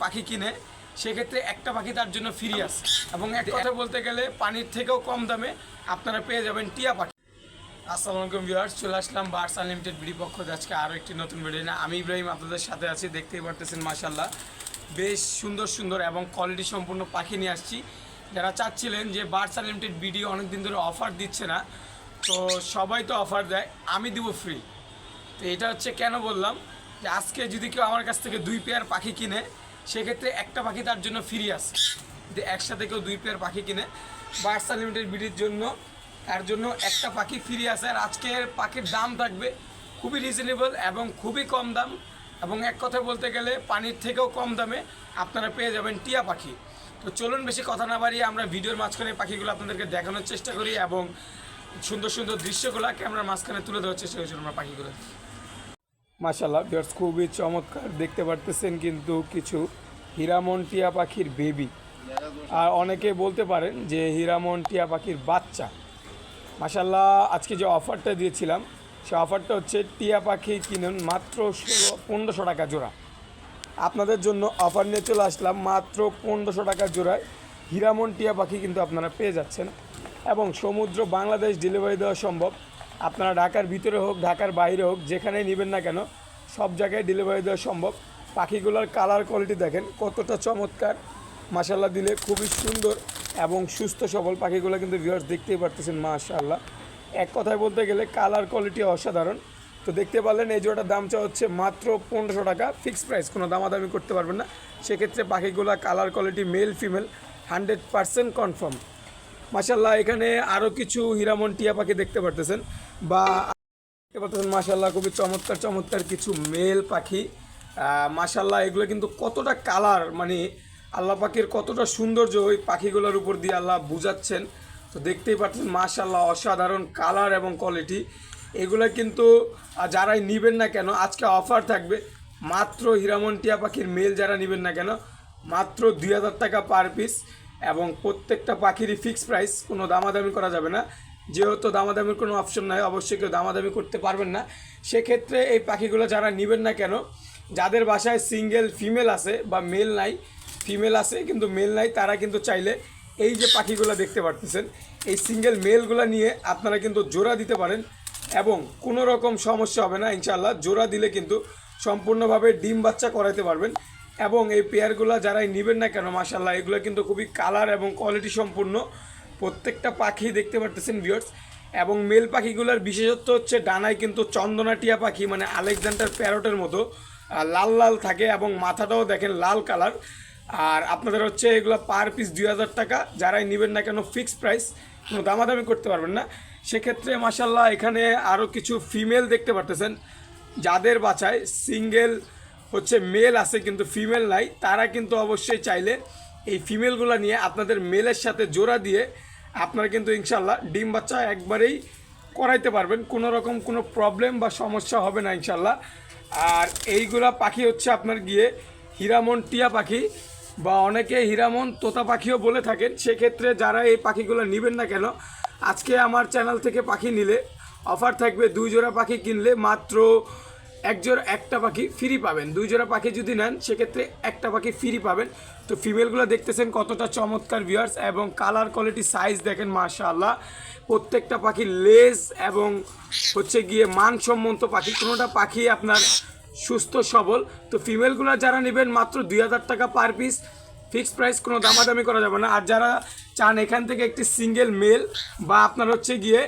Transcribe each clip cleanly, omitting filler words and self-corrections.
পাখি কিনে সেক্ষেত্রে একটা পাখি তার জন্য ফ্রি আছে এবং এক কথা বলতে গেলে পানির থেকেও কম দামে আপনারা পেয়ে যাবেন টিয়া পাখি। আসসালামু আলাইকুম ভিউয়ার্স, চলে আসলাম বার্ডস আনলিমিটেড ভিডিও পক্ষ থেকে আজকে আরও একটি নতুন ভিডিও নিয়ে। আমি ইব্রাহিম আপনাদের সাথে আছি। দেখতেই পারতেছেন মাশাআল্লাহ বেশ সুন্দর সুন্দর এবং কোয়ালিটি সম্পূর্ণ পাখি নিয়ে আসছি। যারা চাচ্ছিলেন যে বার্ডস আনলিমিটেড ভিডিও অনেকদিন ধরে অফার দিচ্ছে না, তো সবাই তো অফার দেয়, আমি দিব ফ্রি। তো এটা হচ্ছে কেন বললাম যে আজকে যদি কেউ আমার কাছ থেকে 2 পেয়ার পাখি কিনে সেক্ষেত্রে একটা পাখি তার জন্য ফ্রি আছে। যদি একসাথে কেউ 2 পেয়ার পাখি কিনে বার্ডস আনলিমিটেড ভিডিওর জন্য তার জন্য একটা পাখি ফ্রি আছে। আর আজকের পাখির দাম থাকবে খুবই রিজনেবল এবং খুবই কম দাম, এবং এক কথা বলতে গেলে পানির থেকেও কম দামে আপনারা পেয়ে যাবেন টিয়া পাখি। তো চলুন বেশি কথা না বাড়িয়ে আমরা ভিডিওর মাঝখানে পাখিগুলো আপনাদেরকে দেখানোর চেষ্টা করি এবং সুন্দর সুন্দর দৃশ্যগুলো ক্যামেরার মাঝখানে তুলে দেওয়ার চেষ্টা করছি আমরা পাখিগুলো। মাশাআল্লাহ ভিউয়ার্স, খুবই চমৎকার দেখতে পারতেছেন কিন্তু কিছু হীরামন টিয়া পাখির বেবি, আর অনেকে বলতে পারেন যে হীরামন টিয়া পাখির বাচ্চা। মাশাআল্লাহ আজকে যে অফারটা দিয়েছিলাম সে অফারটা হচ্ছে টিয়া পাখি কিনুন মাত্র 1500 টাকা জোড়া। আপনাদের জন্য অফার নিয়ে চলে আসলাম, মাত্র 1500 টাকা জোড়ায় হীরামন টিয়া পাখি কিন্তু আপনারা পেয়ে যাচ্ছেন এবং সমুদ্র বাংলাদেশ ডেলিভারি দেওয়া সম্ভব। আপনারা ঢাকার ভিতরে হোক ঢাকার বাইরে হোক যেখানেই নেবেন না কেন সব জায়গায় ডেলিভারি দেওয়া সম্ভব। পাখিগুলোর কালার কোয়ালিটি দেখেন কতটা চমৎকার, মাশাআল্লাহ দিলে খুবই সুন্দর এবং সুস্থ সবল পাখিগুলো কিন্তু ভিউয়ার্স দেখতেই পারতেছেন মাশাআল্লাহ। এক কথায় বলতে গেলে কালার কোয়ালিটি অসাধারণ। তো দেখতে পারলেন এই জোড়াটার দাম চা হচ্ছে মাত্র 1500 টাকা, ফিক্সড প্রাইস, কোনো দামাদামি করতে পারবেন না। সেক্ষেত্রে পাখিগুলো colour quality male female 100% confirm. মাশাআল্লাহ এখানে আরও কিছু হীরামন টিয়া পাখি দেখতে পারতেছেন বা দেখতে পারতেছেন মাশাআল্লাহ খুবই চমৎকার চমৎকার কিছু মেল পাখি। মাশাআল্লাহ এগুলো কিন্তু কতটা কালার, মানে আল্লাহ পাখির কতটা সৌন্দর্য ওই পাখিগুলোর উপর দিয়ে আল্লাহ বুঝাচ্ছেন। তো দেখতেই পাচ্ছেন মাশাআল্লাহ অসাধারণ কালার এবং কোয়ালিটি। এগুলো কিন্তু যারাই নেবেন না কেন আজকে অফার থাকবে মাত্র হীরামন টিয়া পাখির মেল যারা নেবেন না কেন মাত্র 2000 টাকা পার পিস, এবং প্রত্যেকটা পাখিরই ফিক্সড প্রাইস, কোনো দামাদামি করা যাবে না। যেহেতু দামাদামির কোনো অপশন নাই, অবশ্যই কেউ দামাদামি করতে পারবেন না। সেক্ষেত্রে এই পাখিগুলো যারা নেবেন না কেন, যাদের বাসায় সিঙ্গেল ফিমেল আছে বা মেল নাই, ফিমেল আছে কিন্তু মেল নাই, তারা কিন্তু চাইলে এই যে পাখিগুলো দেখতে পারতেছেন এই সিঙ্গেল মেলগুলো নিয়ে আপনারা কিন্তু জোড়া দিতে পারেন এবং কোনো রকম সমস্যা হবে না ইনশাআল্লাহ। জোড়া দিলে কিন্তু সম্পূর্ণভাবে ডিম বাচ্চা করাইতে পারবেন। এবং এই পেয়ারগুলো যারাই নেবেন না কেন মাশাআল্লাহ এগুলো কিন্তু খুবই কালার এবং কোয়ালিটি সম্পূর্ণ প্রত্যেকটা পাখি দেখতে পারতেছেন ভিউয়ার্স। এবং মেল পাখিগুলোর বিশেষত্ব হচ্ছে ডানায় কিন্তু চন্দনা টিয়া পাখি, মানে আলেকজান্ডার প্যারটের মতো লাল লাল থাকে এবং মাথাটাও দেখেন লাল কালার। আর আপনাদের হচ্ছে এগুলো পার পিস 2000 টাকা, যারাই নেবেন না কেন ফিক্সড প্রাইস, কোনো দামাদামি করতে পারবেন না। সেক্ষেত্রে মাশাআল্লাহ এখানে আরও কিছু ফিমেল দেখতে পারতেছেন। যাদের বাসায় সিঙ্গেল হচ্ছে মেল আছে কিন্তু ফিমেল নাই, তারা কিন্তু অবশ্যই চাইলে এই ফিমেলগুলো নিয়ে আপনাদের মেলের সাথে জোড়া দিয়ে আপনারা কিন্তু ইনশাআল্লাহ ডিম বাচ্চা একবারেই করাইতে পারবেন, কোনো রকম কোনো প্রবলেম বা সমস্যা হবে না ইনশাআল্লাহ। আর এইগুলা পাখি হচ্ছে আপনার গিয়ে হীরামন টিয়া পাখি বা অনেকে হীরামন তোতা পাখিও বলে থাকেন। সেক্ষেত্রে যারা এই পাখিগুলো নেবেন না কেন আজকে আমার চ্যানেল থেকে পাখি নিলে অফার থাকবে 2 জোড়া পাখি কিনলে মাত্র একটা পাখি ফ্রি পাবেন। 2 জোড়া পাখি যদি নেন সেক্ষেত্রে একটা পাখি ফ্রি পাবেন। তো ফিমেলগুলো দেখতেছেন কতটা চমৎকার ভিউয়ার্স, এবং কালার কোয়ালিটি সাইজ দেখেন মাশাআল্লাহ। প্রত্যেকটা পাখি লেজ এবং হচ্ছে গিয়ে মানসম্মত পাখি, কোনোটা পাখি আপনার সুস্থ সবল। তো ফিমেলগুলো যারা নেবেন মাত্র 2000 টাকা পার পিস, ফিক্সড প্রাইস, কোনো দামাদামি করা যাবে না। আর যারা চান এখান থেকে একটি সিঙ্গেল মেল বা আপনার হচ্ছে গিয়ে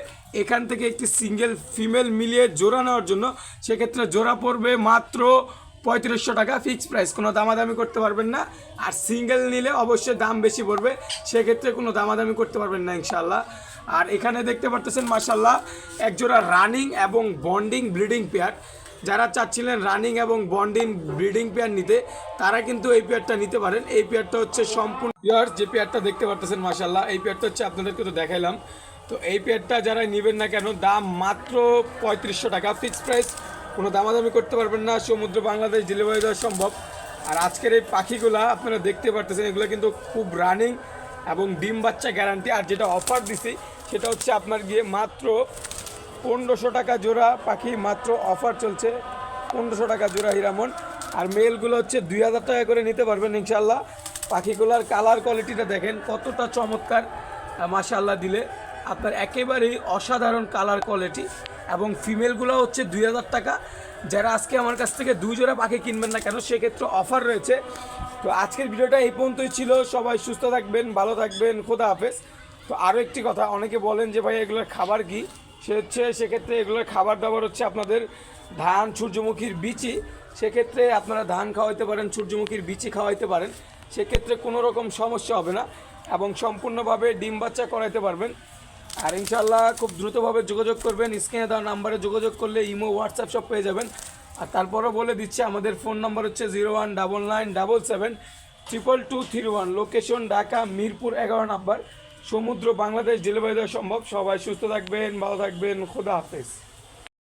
এখান থেকে একটি সিঙ্গেল ফিমেল মিলিয়ে জোড়া নেওয়ার জন্য সেক্ষেত্রে জোড়া পড়বে মাত্র 3500 টাকা, ফিক্সড প্রাইস, কোনো দামাদামি করতে পারবেন না। আর সিঙ্গেল নিলে অবশ্যই দাম বেশি পড়বে, সেক্ষেত্রে কোনো দামাদামি করতে পারবেন না ইনশাআল্লাহ। আর এখানে দেখতে পারতেছেন মাশাআল্লাহ একজোড়া রানিং এবং বন্ডিং ব্রিডিং পেয়ার। যারা চাচ্ছিলেন রানিং এবং বন্ডিং ব্রিডিং পেয়ার নিতে তারা কিন্তু এই পেয়ারটা নিতে পারেন। এই পেয়ারটা হচ্ছে সম্পূর্ণ পেয়ার, যে পেয়ারটা দেখতে পারতেছেন মাশাআল্লাহ এই পেয়ারটা হচ্ছে আপনাদেরকে তো দেখাইলাম। তো এই পেয়ারটা যারা নেবেন না কেন দাম মাত্র 3500 টাকা, ফিক্সড প্রাইস, কোনো দামাদামি করতে পারবেন না। সমুদ্র বাংলাদেশ ডেলিভারি দেওয়া সম্ভব। আর আজকের এই পাখিগুলা আপনারা দেখতে পারতেছেন এগুলো কিন্তু খুব রানিং এবং ডিম বাচ্চা গ্যারান্টি। আর যেটা অফার দিছি সেটা হচ্ছে আপনার গিয়ে মাত্র 1500 টাকা জোড়া পাখি, মাত্র অফার চলছে 1500 টাকা জোড়া হীরামন। আর মেলগুলো হচ্ছে 2000 টাকা করে নিতে পারবেন ইনশাল্লাহ। পাখিগুলোর কালার কোয়ালিটিটা দেখেন কতটা চমৎকার, মাশাআল্লাহ দিলে আপনার একেবারেই অসাধারণ কালার কোয়ালিটি। এবং ফিমেলগুলো হচ্ছে 2000 টাকা। যারা আজকে আমার কাছ থেকে 2 জোড়া পাখি কিনবেন না কেন সেক্ষেত্রে অফার রয়েছে। তো আজকের ভিডিওটা এই পর্যন্তই ছিল। সবাই সুস্থ থাকবেন, ভালো থাকবেন, খোদা হাফেজ। তো আরও একটি কথা, অনেকে বলেন যে ভাই এগুলোর খাবার কি, সেক্ষেত্রে এগুলোর খাবার দাবার হচ্ছে আপনাদের ধান, সূর্যমুখীর বিচি। সেক্ষেত্রে আপনারা ধান খাওয়াইতে পারেন, সূর্যমুখীর বিচি খাওয়াইতে পারেন, সেক্ষেত্রে কোনো রকম সমস্যা হবে না এবং সম্পূর্ণভাবে ডিম বাচ্চা করাইতে পারবেন। আর ইনশাল্লাহ খুব দ্রুতভাবে যোগাযোগ করবেন, স্ক্রিনে দেওয়া নাম্বারে যোগাযোগ করলে ইমো, হোয়াটসঅ্যাপ সব পেয়ে যাবেন। আর তারপরও বলে দিচ্ছে আমাদের ফোন নাম্বার হচ্ছে 0199777231, লোকেশন ঢাকা মিরপুর 11 নাম্বার, সমুদ্র, বাংলাদেশ, ডেলিভারি দেওয়া সম্ভব। সবাই সুস্থ থাকবেন, ভালো থাকবেন, খোদা হাফেজ।